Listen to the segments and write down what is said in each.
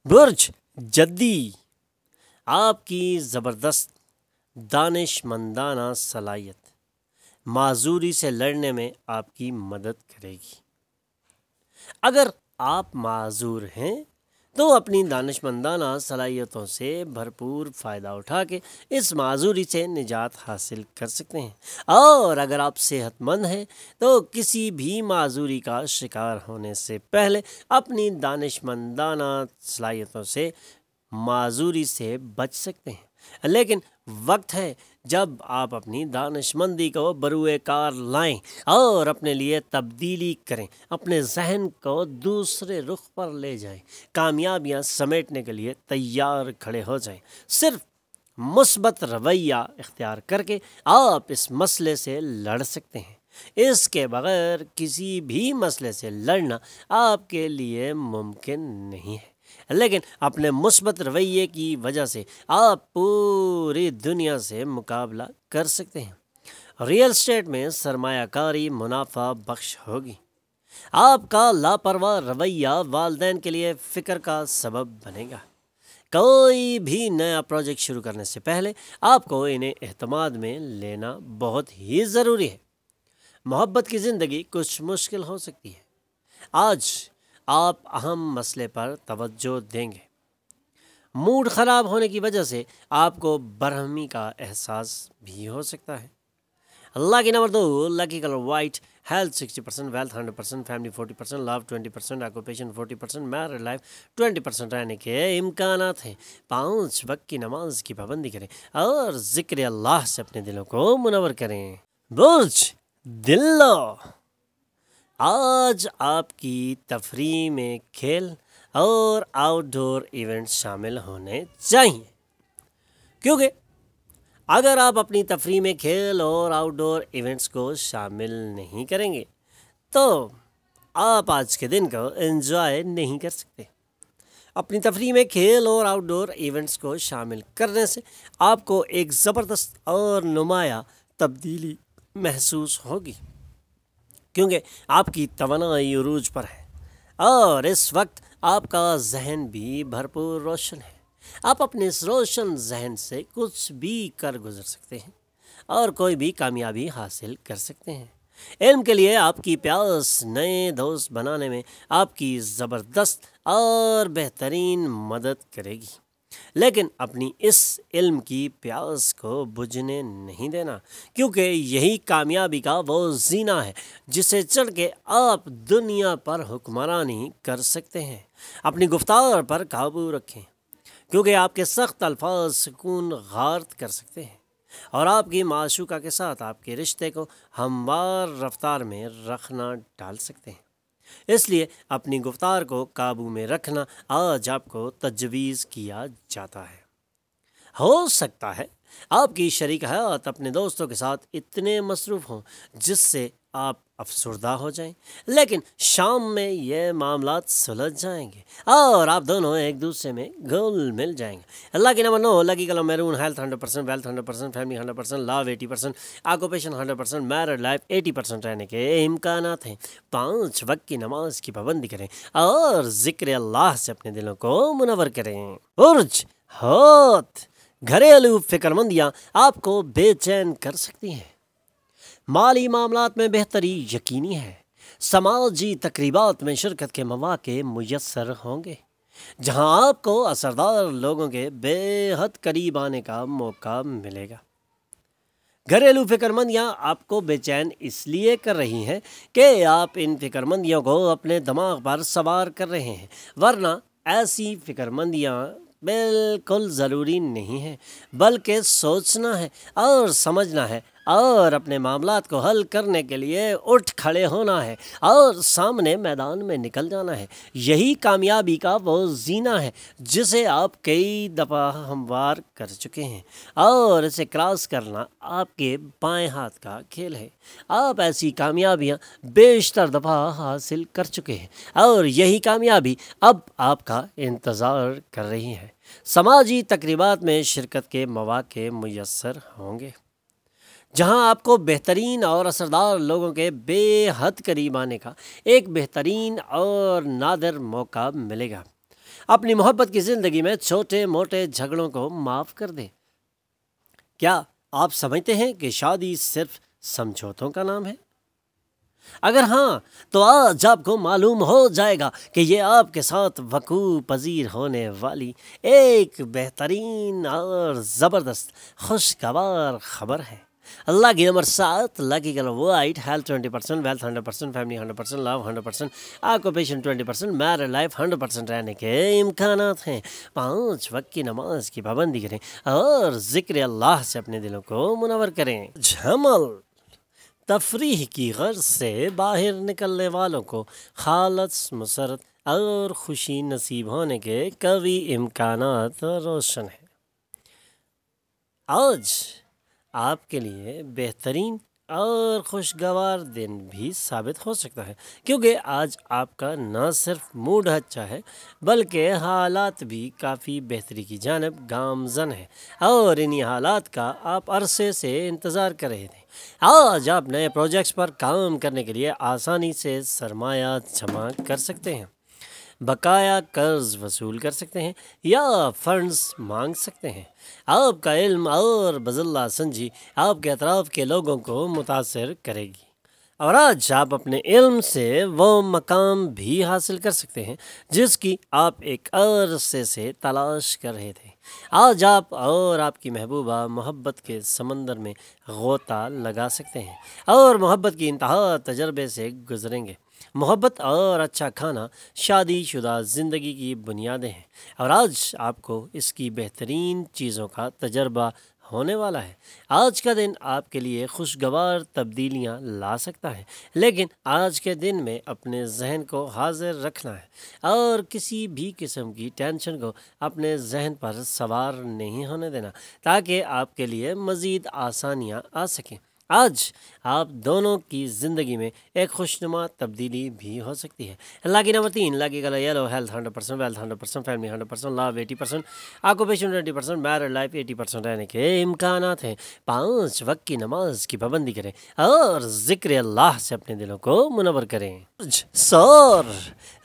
برج جدی آپ کی زبردست دانش مندانہ صلاحیت معذوری سے لڑنے میں آپ کی مدد کرے گی۔ اگر آپ معذور ہیں تو اپنی دانش مندانہ صلاحیتوں سے بھرپور فائدہ اٹھا کے اس معذوری سے نجات حاصل کر سکتے ہیں، اور اگر آپ صحت مند ہیں تو کسی بھی معذوری کا شکار ہونے سے پہلے اپنی دانش مندانہ صلاحیتوں سے معذوری سے بچ سکتے ہیں۔ لیکن وقت ہے جب آپ اپنی دانش مندی کو بروئے کار لائیں اور اپنے لیے تبدیلی کریں، اپنے ذہن کو دوسرے رخ پر لے جائیں، کامیابیاں سمیٹنے کے لیے تیار کھڑے ہو جائیں۔ صرف مثبت رویہ اختیار کر کے آپ اس مسئلے سے لڑ سکتے ہیں۔ اس کے بغیر کسی بھی مسئلے سے لڑنا آپ کے لیے ممکن نہیں ہے، لیکن اپنے مثبت رویے کی وجہ سے آپ پوری دنیا سے مقابلہ کر سکتے ہیں۔ ریئل اسٹیٹ میں سرمایہ کاری منافع بخش ہوگی۔ آپ کا لاپرواہ رویہ والدین کے لیے فکر کا سبب بنے گا۔ کوئی بھی نیا پروجیکٹ شروع کرنے سے پہلے آپ کو انہیں اعتماد میں لینا بہت ہی ضروری ہے۔ محبت کی زندگی کچھ مشکل ہو سکتی ہے۔ آج آپ اہم مسئلے پر توجہ دیں گے۔ موڈ خراب ہونے کی وجہ سے آپ کو برہمی کا احساس بھی ہو سکتا ہے۔ Lucky number 2، lucky colour white, health 60%، wealth 100%، family 40%، love 20%، occupation 40%، married life 20% رہنے کے امکانات ہیں۔ 5 وقت کی نماز کی پابندی کریں اور ذکر اللہ سے اپنے دلوں کو منور کریں۔ برج دلو آج آپ کی تفریح میں کھیل اور آؤٹ ڈور ایونٹ شامل ہونے چاہیے، کیونکہ اگر آپ اپنی تفریح میں کھیل اور آؤٹ ڈور ایونٹس کو شامل نہیں کریں گے تو آپ آج کے دن کو انجوائے نہیں کر سکتے۔ اپنی تفریح میں کھیل اور آؤٹ ڈور ایونٹس کو شامل کرنے سے آپ کو ایک زبردست اور نمایاں تبدیلی محسوس ہوگی، کیونکہ آپ کی توانائی عروج پر ہے اور اس وقت آپ کا ذہن بھی بھرپور روشن ہے۔ آپ اپنے اس روشن ذہن سے کچھ بھی کر گزر سکتے ہیں اور کوئی بھی کامیابی حاصل کر سکتے ہیں۔ علم کے لیے آپ کی پیاس نئے دوست بنانے میں آپ کی زبردست اور بہترین مدد کرے گی، لیکن اپنی اس علم کی پیاس کو بجھنے نہیں دینا، کیونکہ یہی کامیابی کا وہ زینہ ہے جسے چڑھ کے آپ دنیا پر حکمرانی کر سکتے ہیں۔ اپنی گفتار پر قابو رکھیں، کیونکہ آپ کے سخت الفاظ سکون غارت کر سکتے ہیں اور آپ کی معشوقہ کے ساتھ آپ کے رشتے کو ہموار رفتار میں رکھنا ڈال سکتے ہیں۔ اس لیے اپنی گفتار کو قابو میں رکھنا آج آپ کو تجویز کیا جاتا ہے۔ ہو سکتا ہے آپ کی شریک حیات اپنے دوستوں کے ساتھ اتنے مصروف ہوں جس سے آپ افسردہ ہو جائیں، لیکن شام میں یہ معاملات سلجھ جائیں گے اور آپ دونوں ایک دوسرے میں گھل مل جائیں گے۔ Lucky number 9، lucky colour maroon, health 100%، wealth 100%، family 100%، love 80%، occupation 100%، married life 80% رہنے کے امکانات ہیں۔ 5 وقت کی نماز کی پابندی کریں اور ذکر اللہ سے اپنے دلوں کو منور کریں۔ برج حوت گھریلو فکر مندیاں آپ کو بے چین کر سکتی ہیں۔ مالی معاملات میں بہتری یقینی ہے۔ سماجی تقریبات میں شرکت کے مواقع میسر ہوں گے، جہاں آپ کو اثردار لوگوں کے بے حد قریب آنے کا موقع ملے گا۔ گھریلو فکر مندیاں آپ کو بے چین اس لیے کر رہی ہیں کہ آپ ان فکر مندیوں کو اپنے دماغ پر سوار کر رہے ہیں، ورنہ ایسی فکر مندیاں بالکل ضروری نہیں ہے، بلکہ سوچنا ہے اور سمجھنا ہے اور اپنے معاملات کو حل کرنے کے لیے اٹھ کھڑے ہونا ہے اور سامنے میدان میں نکل جانا ہے۔ یہی کامیابی کا وہ زینہ ہے جسے آپ کئی دفعہ ہموار کر چکے ہیں، اور اسے کراس کرنا آپ کے بائیں ہاتھ کا کھیل ہے۔ آپ ایسی کامیابیاں بیشتر دفعہ حاصل کر چکے ہیں اور یہی کامیابی اب آپ کا انتظار کر رہی ہے۔ سماجی تقریبات میں شرکت کے مواقع میسر ہوں گے، جہاں آپ کو بہترین اور اثردار لوگوں کے بے حد قریب آنے کا ایک بہترین اور نادر موقع ملے گا۔ اپنی محبت کی زندگی میں چھوٹے موٹے جھگڑوں کو معاف کر دیں۔ کیا آپ سمجھتے ہیں کہ شادی صرف سمجھوتوں کا نام ہے؟ اگر ہاں تو آج آپ کو معلوم ہو جائے گا کہ یہ آپ کے ساتھ وقوع پذیر ہونے والی ایک بہترین اور زبردست خوشگوار خبر ہے۔ Lucky number 7، lucky colour white, health 20%، wealth 100%، family 100%، love 100%، occupation 20%، married life 100% رہنے کے امکانات ہیں۔ 5 وقت کی نماز کی پابندی کریں اور ذکر اللہ سے اپنے دلوں کو منور کریں۔ جھمل تفریح کی غرض سے باہر نکلنے والوں کو خالص مسرت اور خوشی نصیب ہونے کے قوی امکانات روشن ہیں۔ آج آپ کے لیے بہترین اور خوشگوار دن بھی ثابت ہو سکتا ہے، کیونکہ آج آپ کا نہ صرف موڈ اچھا ہے بلکہ حالات بھی کافی بہتری کی جانب گامزن ہیں، اور انہی حالات کا آپ عرصے سے انتظار کر رہے تھے۔ آج آپ نئے پروجیکٹس پر کام کرنے کے لیے آسانی سے سرمایہ جمع کر سکتے ہیں، بقایا قرض وصول کر سکتے ہیں یا فنڈز مانگ سکتے ہیں۔ آپ کا علم اور بذلہ سنجی آپ کے اطراف کے لوگوں کو متاثر کرے گی، اور آج آپ اپنے علم سے وہ مقام بھی حاصل کر سکتے ہیں جس کی آپ ایک عرصے سے تلاش کر رہے تھے۔ آج آپ اور آپ کی محبوبہ محبت کے سمندر میں غوطہ لگا سکتے ہیں اور محبت کی انتہا تجربے سے گزریں گے۔ محبت اور اچھا کھانا شادی شدہ زندگی کی بنیادیں ہیں، اور آج آپ کو اس کی بہترین چیزوں کا تجربہ ہونے والا ہے۔ آج کا دن آپ کے لیے خوشگوار تبدیلیاں لا سکتا ہے، لیکن آج کے دن میں اپنے ذہن کو حاضر رکھنا ہے اور کسی بھی قسم کی ٹینشن کو اپنے ذہن پر سوار نہیں ہونے دینا، تاکہ آپ کے لیے مزید آسانیاں آ سکیں۔ آج آپ دونوں کی زندگی میں ایک خوشنما تبدیلی بھی ہو سکتی ہے۔ Lucky number 3، lucky colour yellow, health 100%، wealth 100%، family 100%، love 80%، occupation 20%، married life 80% رہنے کے امکانات ہیں۔ 5 وقت کی نماز کی پابندی کریں اور ذکر اللہ سے اپنے دلوں کو منور کریں۔ سور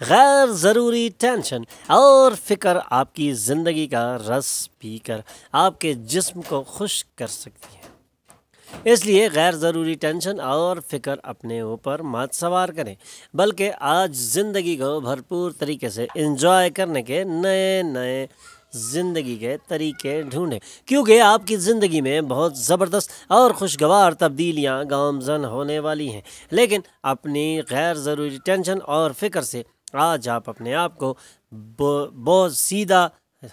غیر ضروری ٹینشن اور فکر آپ کی زندگی کا رس پی کر آپ کے جسم کو خشک کر سکتی ہے، اس لیے غیر ضروری ٹینشن اور فکر اپنے اوپر مت سوار کریں، بلکہ آج زندگی کو بھرپور طریقے سے انجوائے کرنے کے نئے زندگی کے طریقے ڈھونڈیں، کیونکہ آپ کی زندگی میں بہت زبردست اور خوشگوار تبدیلیاں گامزن ہونے والی ہیں۔ لیکن اپنی غیر ضروری ٹینشن اور فکر سے آج آپ اپنے آپ کو بہت سیدھا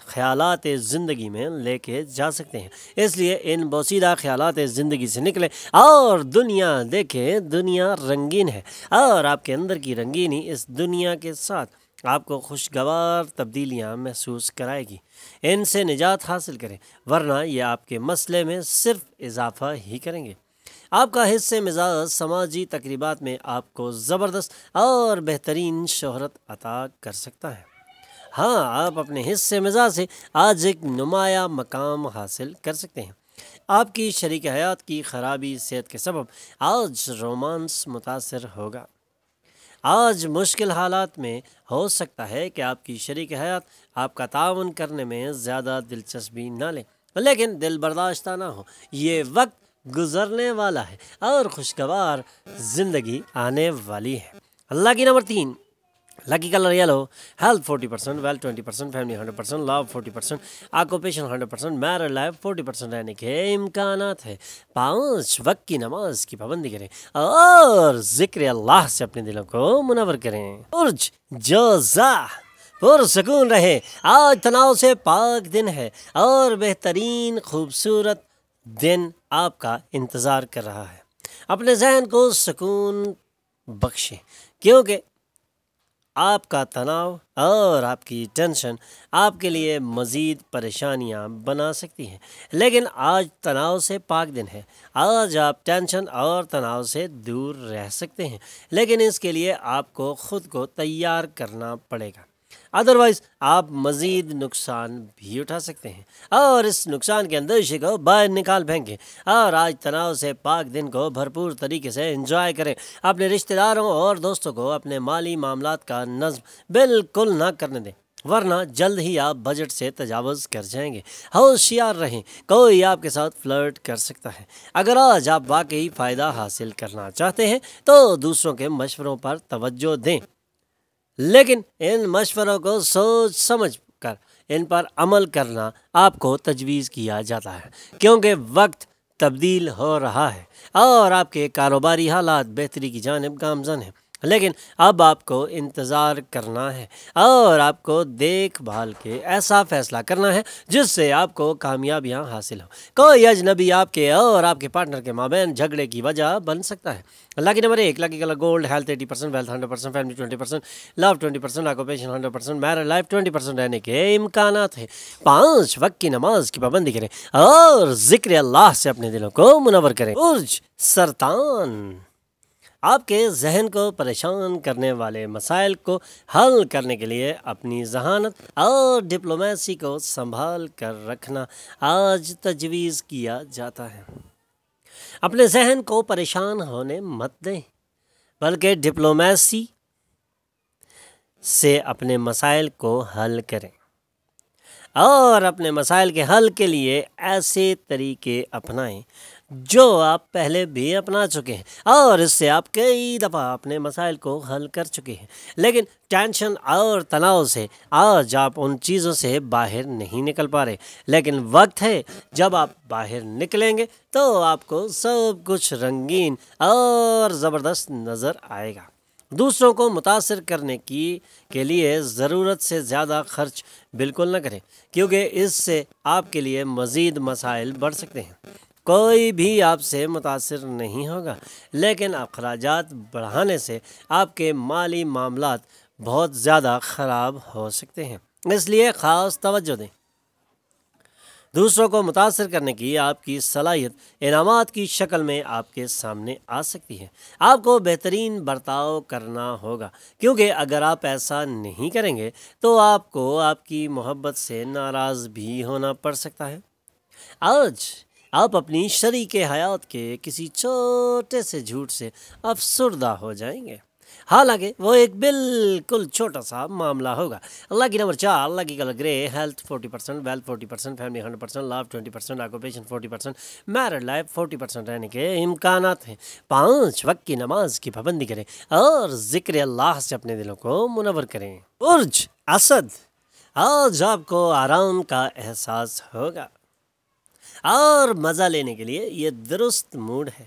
خیالات زندگی میں لے کے جا سکتے ہیں، اس لیے ان بوسیدہ خیالات زندگی سے نکلیں اور دنیا دیکھیں۔ دنیا رنگین ہے اور آپ کے اندر کی رنگینی اس دنیا کے ساتھ آپ کو خوشگوار تبدیلیاں محسوس کرائے گی۔ ان سے نجات حاصل کریں، ورنہ یہ آپ کے مسئلے میں صرف اضافہ ہی کریں گے۔ آپ کا حصہ مزاج سماجی تقریبات میں آپ کو زبردست اور بہترین شہرت عطا کر سکتا ہے۔ ہاں، آپ اپنے حصے مزاج سے آج ایک نمایاں مقام حاصل کر سکتے ہیں۔ آپ کی شریک حیات کی خرابی صحت کے سبب آج رومانس متاثر ہوگا۔ آج مشکل حالات میں ہو سکتا ہے کہ آپ کی شریک حیات آپ کا تعاون کرنے میں زیادہ دلچسپی نہ لیں، لیکن دل برداشتہ نہ ہو، یہ وقت گزرنے والا ہے اور خوشگوار زندگی آنے والی ہے۔ Lucky number 3، lucky colour yellow, health 40%، wealth 20%، family 100%، love 40%، occupation 100%، married life 40% رہنے کے امکانات ہیں۔ 5 وقت کی نماز کی پابندی کریں اور ذکر اللہ سے اپنے دلوں کو منور کریں۔ برج جوزا پرسکون رہے، آج تناؤ سے پاک دن ہے اور بہترین خوبصورت دن آپ کا انتظار کر رہا ہے۔ اپنے ذہن کو سکون بخشیں، کیونکہ آپ کا تناؤ اور آپ کی ٹینشن آپ کے لیے مزید پریشانیاں بنا سکتی ہیں، لیکن آج تناؤ سے پاک دن ہے۔ آج آپ ٹینشن اور تناؤ سے دور رہ سکتے ہیں، لیکن اس کے لیے آپ کو خود کو تیار کرنا پڑے گا، ادروائز آپ مزید نقصان بھی اٹھا سکتے ہیں، اور اس نقصان کے اندیشے کو باہر نکال پھینکیں اور آج تناؤ سے پاک دن کو بھرپور طریقے سے انجوائے کریں۔ اپنے رشتہ داروں اور دوستوں کو اپنے مالی معاملات کا نظم بالکل نہ کرنے دیں، ورنہ جلد ہی آپ بجٹ سے تجاوز کر جائیں گے۔ ہوشیار رہیں، کوئی آپ کے ساتھ فلرٹ کر سکتا ہے۔ اگر آج آپ واقعی فائدہ حاصل کرنا چاہتے ہیں تو دوسروں کے مشوروں پر توجہ دیں، لیکن ان مشوروں کو سوچ سمجھ کر ان پر عمل کرنا آپ کو تجویز کیا جاتا ہے، کیونکہ وقت تبدیل ہو رہا ہے اور آپ کے کاروباری حالات بہتری کی جانب گامزن ہیں۔ لیکن اب آپ کو انتظار کرنا ہے اور آپ کو دیکھ بھال کے ایسا فیصلہ کرنا ہے جس سے آپ کو کامیابیاں حاصل ہوں۔ کوئی اجنبی آپ کے اور آپ کے پارٹنر کے مابین جھگڑے کی وجہ بن سکتا ہے۔ Lucky number 1، lucky colour gold, health 80%، wealth 100%، family 20%، love 20%، occupation 100%، married life 20% رہنے کے امکانات ہیں۔ 5 وقت کی نماز کی پابندی کریں اور ذکر اللہ سے اپنے دلوں کو منور کریں۔ برج سرطان، آپ کے ذہن کو پریشان کرنے والے مسائل کو حل کرنے کے لیے اپنی ذہانت اور ڈپلومیسی کو سنبھال کر رکھنا آج تجویز کیا جاتا ہے۔ اپنے ذہن کو پریشان ہونے مت دیں، بلکہ ڈپلومیسی سے اپنے مسائل کو حل کریں اور اپنے مسائل کے حل کے لیے ایسے طریقے اپنائیں جو آپ پہلے بھی اپنا چکے ہیں اور اس سے آپ کئی دفعہ اپنے مسائل کو حل کر چکے ہیں۔ لیکن ٹینشن اور تناؤ سے آج آپ ان چیزوں سے باہر نہیں نکل پا رہے، لیکن وقت ہے جب آپ باہر نکلیں گے تو آپ کو سب کچھ رنگین اور زبردست نظر آئے گا۔ دوسروں کو متاثر کرنے کے لیے ضرورت سے زیادہ خرچ بالکل نہ کریں، کیونکہ اس سے آپ کے لیے مزید مسائل بڑھ سکتے ہیں۔ کوئی بھی آپ سے متاثر نہیں ہوگا، لیکن اخراجات بڑھانے سے آپ کے مالی معاملات بہت زیادہ خراب ہو سکتے ہیں، اس لیے خاص توجہ دیں۔ دوسروں کو متاثر کرنے کی آپ کی صلاحیت انعامات کی شکل میں آپ کے سامنے آ سکتی ہے۔ آپ کو بہترین برتاؤ کرنا ہوگا، کیونکہ اگر آپ ایسا نہیں کریں گے تو آپ کو آپ کی محبت سے ناراض بھی ہونا پڑ سکتا ہے۔ آج آپ اپنی شریک حیات کے کسی چھوٹے سے جھوٹ سے افسردہ ہو جائیں گے، حالانکہ وہ ایک بالکل چھوٹا سا معاملہ ہوگا۔ لکی نمبر 4، لکی کلر گرے، ہیلتھ 40%، ویلتھ 40%، فیملی 100%، لو 20%، آکوپیشن 40%، میرڈ لائف 40% رہنے کے امکانات ہیں۔ 5 وقت کی نماز کی پابندی کریں اور ذکر اللہ سے اپنے دلوں کو منور کریں۔ برج اسد، آج آپ کو آرام کا احساس ہوگا اور مزہ لینے کے لیے یہ درست موڈ ہے۔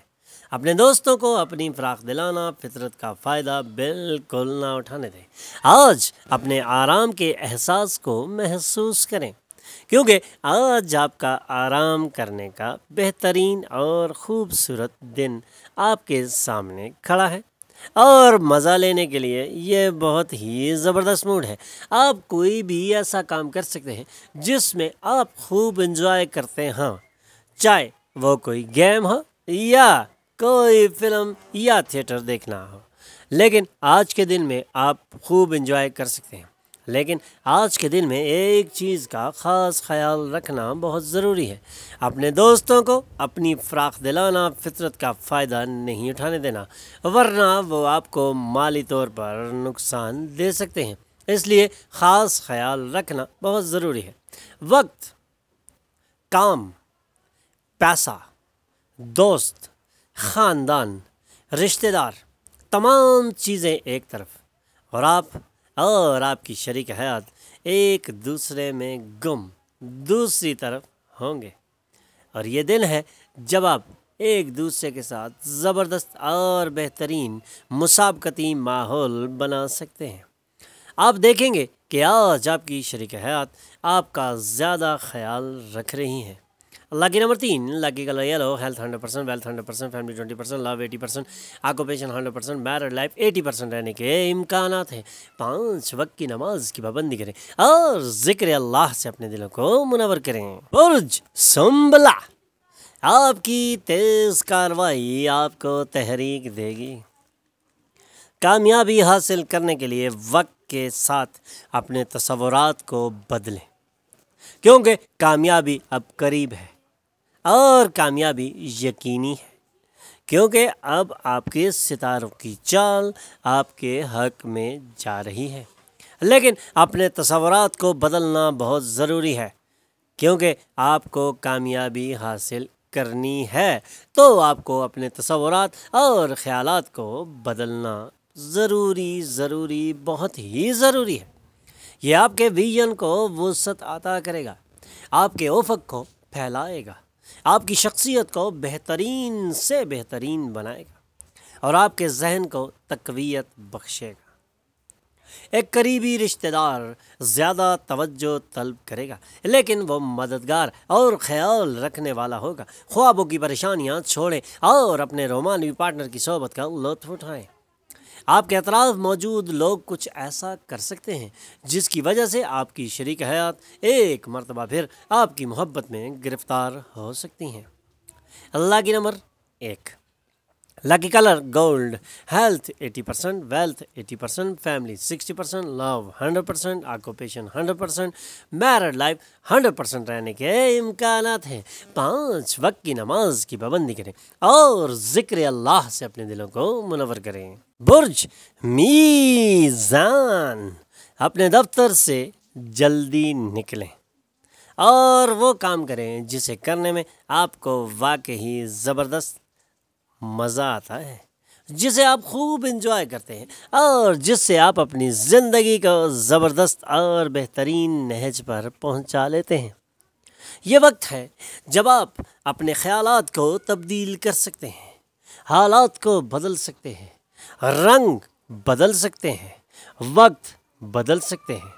اپنے دوستوں کو اپنی فراخ دلانہ فطرت کا فائدہ بالکل نہ اٹھانے دیں۔ آج اپنے آرام کے احساس کو محسوس کریں، کیونکہ آج آپ کا آرام کرنے کا بہترین اور خوبصورت دن آپ کے سامنے کھڑا ہے اور مزہ لینے کے لیے یہ بہت ہی زبردست موڈ ہے۔ آپ کوئی بھی ایسا کام کر سکتے ہیں جس میں آپ خوب انجوائے کرتے ہیں، چاہے وہ کوئی گیم ہو یا کوئی فلم یا تھیٹر دیکھنا ہو، لیکن آج کے دن میں آپ خوب انجوائے کر سکتے ہیں۔ لیکن آج کے دن میں ایک چیز کا خاص خیال رکھنا بہت ضروری ہے، اپنے دوستوں کو اپنی فراخ دلانہ فطرت کا فائدہ نہیں اٹھانے دینا، ورنہ وہ آپ کو مالی طور پر نقصان دے سکتے ہیں، اس لیے خاص خیال رکھنا بہت ضروری ہے۔ وقت، کام، پیسہ، دوست، خاندان، رشتہ دار، تمام چیزیں ایک طرف اور آپ کی شریک حیات ایک دوسرے میں گم دوسری طرف ہوں گے، اور یہ دن ہے جب آپ ایک دوسرے کے ساتھ زبردست اور بہترین مسابقتی ماحول بنا سکتے ہیں۔ آپ دیکھیں گے کہ آج آپ کی شریک حیات آپ کا زیادہ خیال رکھ رہی ہیں۔ Lucky number 3، lucky colour yellow, health 100%، wealth 100%، family 20%، love 80%، occupation 100%، married life 80% رہنے کے امکانات ہیں۔ 5 وقت کی نماز کی پابندی کریں اور ذکر اللہ سے اپنے دلوں کو منور کریں۔ برج سنبلا، آپ کی تیز کارروائی آپ کو تحریک دے گی۔ کامیابی حاصل کرنے کے لیے وقت کے ساتھ اپنے تصورات کو بدلیں، کیونکہ کامیابی اب قریب ہے اور کامیابی یقینی ہے، کیونکہ اب آپ کے ستاروں کی چال آپ کے حق میں جا رہی ہے۔ لیکن اپنے تصورات کو بدلنا بہت ضروری ہے، کیونکہ آپ کو کامیابی حاصل کرنی ہے تو آپ کو اپنے تصورات اور خیالات کو بدلنا ضروری بہت ہی ضروری ہے۔ یہ آپ کے ویژن کو وسعت عطا کرے گا، آپ کے افق کو پھیلائے گا، آپ کی شخصیت کو بہترین سے بہترین بنائے گا اور آپ کے ذہن کو تقویت بخشے گا۔ ایک قریبی رشتہ دار زیادہ توجہ طلب کرے گا، لیکن وہ مددگار اور خیال رکھنے والا ہوگا۔ خوابوں کی پریشانیاں چھوڑیں اور اپنے رومانوی پارٹنر کی صحبت کا لطف اٹھائیں۔ آپ کے اطراف موجود لوگ کچھ ایسا کر سکتے ہیں جس کی وجہ سے آپ کی شریک حیات ایک مرتبہ پھر آپ کی محبت میں گرفتار ہو سکتی ہیں۔ Lucky number 1، lucky colour gold, health 80%، wealth 80%، family 60%، love 100%، occupation 100%، married life 100% رہنے کے امکانات ہیں۔ 5 وقت کی نماز کی پابندی کریں اور ذکر اللہ سے اپنے دلوں کو منور کریں۔ برج میزان، اپنے دفتر سے جلدی نکلیں اور وہ کام کریں جسے کرنے میں آپ کو واقعی زبردست مزہ آتا ہے، جسے آپ خوب انجوائے کرتے ہیں اور جس سے آپ اپنی زندگی کو زبردست اور بہترین نہج پر پہنچا لیتے ہیں۔ یہ وقت ہے جب آپ اپنے خیالات کو تبدیل کر سکتے ہیں، حالات کو بدل سکتے ہیں، رنگ بدل سکتے ہیں، وقت بدل سکتے ہیں،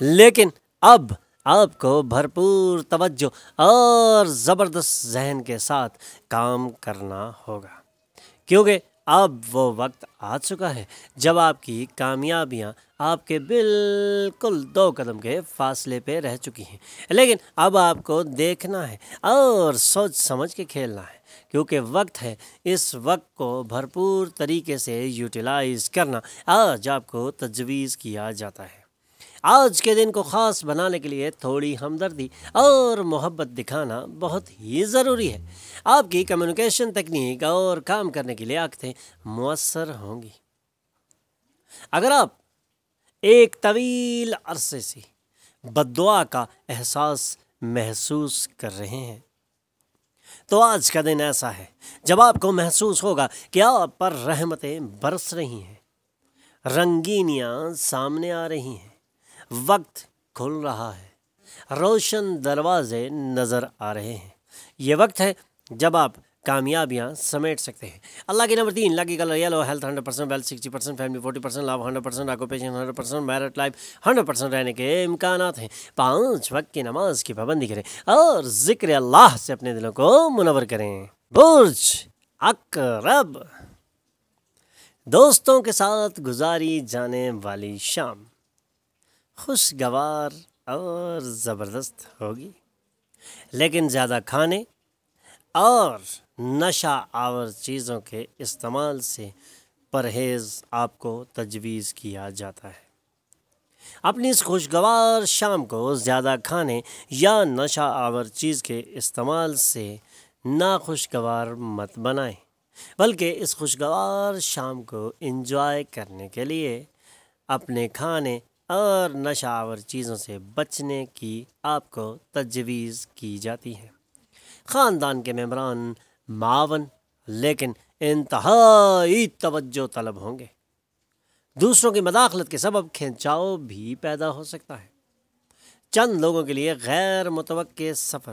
لیکن اب آپ کو بھرپور توجہ اور زبردست ذہن کے ساتھ کام کرنا ہوگا، کیونکہ اب وہ وقت آ چکا ہے جب آپ کی کامیابیاں آپ کے بالکل 2 قدم کے فاصلے پہ رہ چکی ہیں، لیکن اب آپ کو دیکھنا ہے اور سوچ سمجھ کے کھیلنا ہے، کیونکہ وقت ہے۔ اس وقت کو بھرپور طریقے سے یوٹیلائز کرنا آج آپ کو تجویز کیا جاتا ہے۔ آج کے دن کو خاص بنانے کے لیے تھوڑی ہمدردی اور محبت دکھانا بہت ہی ضروری ہے۔ آپ کی کمیونیکیشن تکنیک اور کام کرنے کی لیاقتیں مؤثر ہوں گی۔ اگر آپ ایک طویل عرصے سے بد دعا کا احساس محسوس کر رہے ہیں تو آج کا دن ایسا ہے جب آپ کو محسوس ہوگا کہ آپ پر رحمتیں برس رہی ہیں، رنگینیاں سامنے آ رہی ہیں، وقت کھل رہا ہے، روشن دروازے نظر آ رہے ہیں۔ یہ وقت ہے جب آپ کامیابیاں سمیٹ سکتے ہیں۔ Lucky number 3، lucky colour yellow, health 100%، wealth 60%، family 40%، love 100%، occupation 100%، married life 100% رہنے کے امکانات ہیں۔ 5 وقت کی نماز کی پابندی کریں اور ذکر اللہ سے اپنے دلوں کو منور کریں۔ برج عقرب، دوستوں کے ساتھ گزاری جانے والی شام خوشگوار اور زبردست ہوگی، لیکن زیادہ کھانے اور نشہ آور چیزوں کے استعمال سے پرہیز آپ کو تجویز کیا جاتا ہے۔ اپنی اس خوشگوار شام کو زیادہ کھانے یا نشہ آور چیز کے استعمال سے ناخوشگوار مت بنائیں، بلکہ اس خوشگوار شام کو انجوائے کرنے کے لیے اپنے کھانے اور نشہ آور چیزوں سے بچنے کی آپ کو تجویز کی جاتی ہے۔ خاندان کے ممبران معاون لیکن انتہائی توجہ طلب ہوں گے۔ دوسروں کی مداخلت کے سبب کھنچاؤ بھی پیدا ہو سکتا ہے۔ چند لوگوں کے لیے غیر متوقع سفر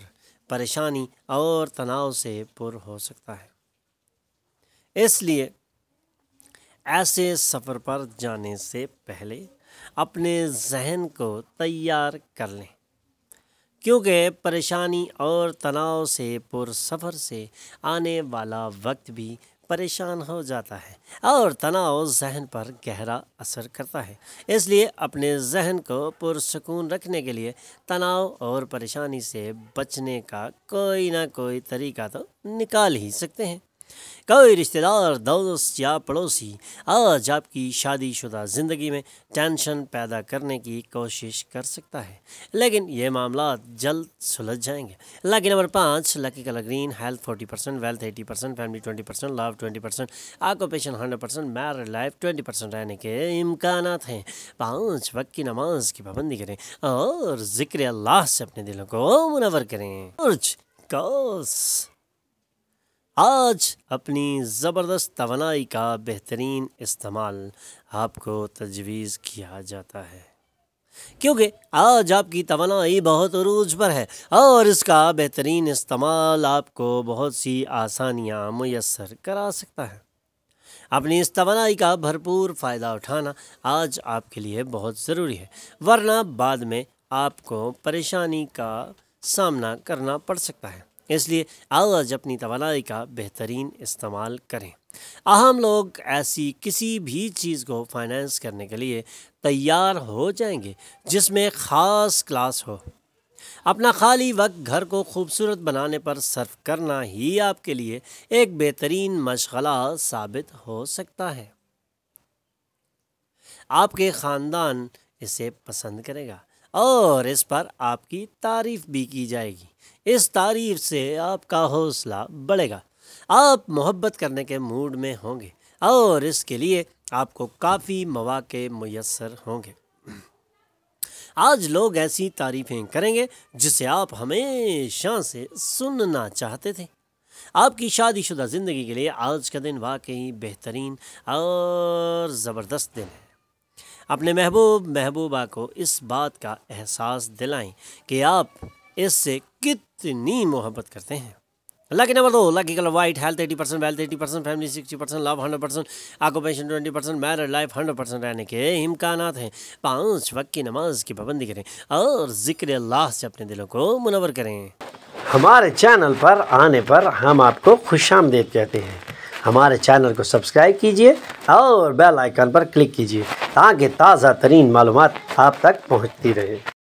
پریشانی اور تناؤ سے پر ہو سکتا ہے، اس لیے ایسے سفر پر جانے سے پہلے اپنے ذہن کو تیار کر لیں، کیونکہ پریشانی اور تناؤ سے پر سفر سے آنے والا وقت بھی پریشان ہو جاتا ہے اور تناؤ ذہن پر گہرا اثر کرتا ہے۔ اس لیے اپنے ذہن کو پرسکون رکھنے کے لیے تناؤ اور پریشانی سے بچنے کا کوئی نہ کوئی طریقہ تو نکال ہی سکتے ہیں۔ کوئی رشتہ دار، دوست یا پڑوسی آج آپ کی شادی شدہ زندگی میں ٹینشن پیدا کرنے کی کوشش کر سکتا ہے، لیکن یہ معاملات جلد سلجھ جائیں گے۔ Lucky number 5، lucky colour green, health 40%، wealth 80%، family 20%، love 20%، occupation 100%، married life 20% رہنے کے امکانات ہیں۔ 5 وقت کی نماز کی پابندی کریں اور ذکر اللہ سے اپنے دلوں کو منور کریں۔ کوس آج اپنی زبردست توانائی کا بہترین استعمال آپ کو تجویز کیا جاتا ہے، کیونکہ آج آپ کی توانائی بہت عروج پر ہے اور اس کا بہترین استعمال آپ کو بہت سی آسانیاں میسر کرا سکتا ہے۔ اپنی اس توانائی کا بھرپور فائدہ اٹھانا آج آپ کے لیے بہت ضروری ہے، ورنہ بعد میں آپ کو پریشانی کا سامنا کرنا پڑ سکتا ہے۔ اس لیے آج اپنی توانائی کا بہترین استعمال کریں۔ ہم لوگ ایسی کسی بھی چیز کو فائنینس کرنے کے لیے تیار ہو جائیں گے جس میں خاص کلاس ہو۔ اپنا خالی وقت گھر کو خوبصورت بنانے پر صرف کرنا ہی آپ کے لیے ایک بہترین مشغلہ ثابت ہو سکتا ہے۔ آپ کے خاندان اسے پسند کرے گا اور اس پر آپ کی تعریف بھی کی جائے گی۔ اس تعریف سے آپ کا حوصلہ بڑھے گا، آپ محبت کرنے کے موڈ میں ہوں گے اور اس کے لیے آپ کو کافی مواقع میسر ہوں گے۔ آج لوگ ایسی تعریفیں کریں گے جسے آپ ہمیشہ سے سننا چاہتے تھے۔ آپ کی شادی شدہ زندگی کے لیے آج کا دن واقعی بہترین اور زبردست دن ہے۔ اپنے محبوبہ کو اس بات کا احساس دلائیں کہ آپ اس سے کتنی محبت کرتے ہیں۔ Lucky number 2، lucky colour white, health 80%، wealth 80%، family 60%، love 100%، occupation 20%، married life 100% رہنے کے امکانات ہیں۔ 5 وقت کی نماز کی پابندی کریں اور ذکر اللہ سے اپنے دلوں کو منور کریں۔ ہمارے چینل پر آنے پر ہم آپ کو خوش آمدید کہتے ہیں۔ ہمارے چینل کو سبسکرائب کیجیے اور بیل آئیکن پر کلک کیجیے تاکہ تازہ ترین معلومات آپ تک پہنچتی رہے۔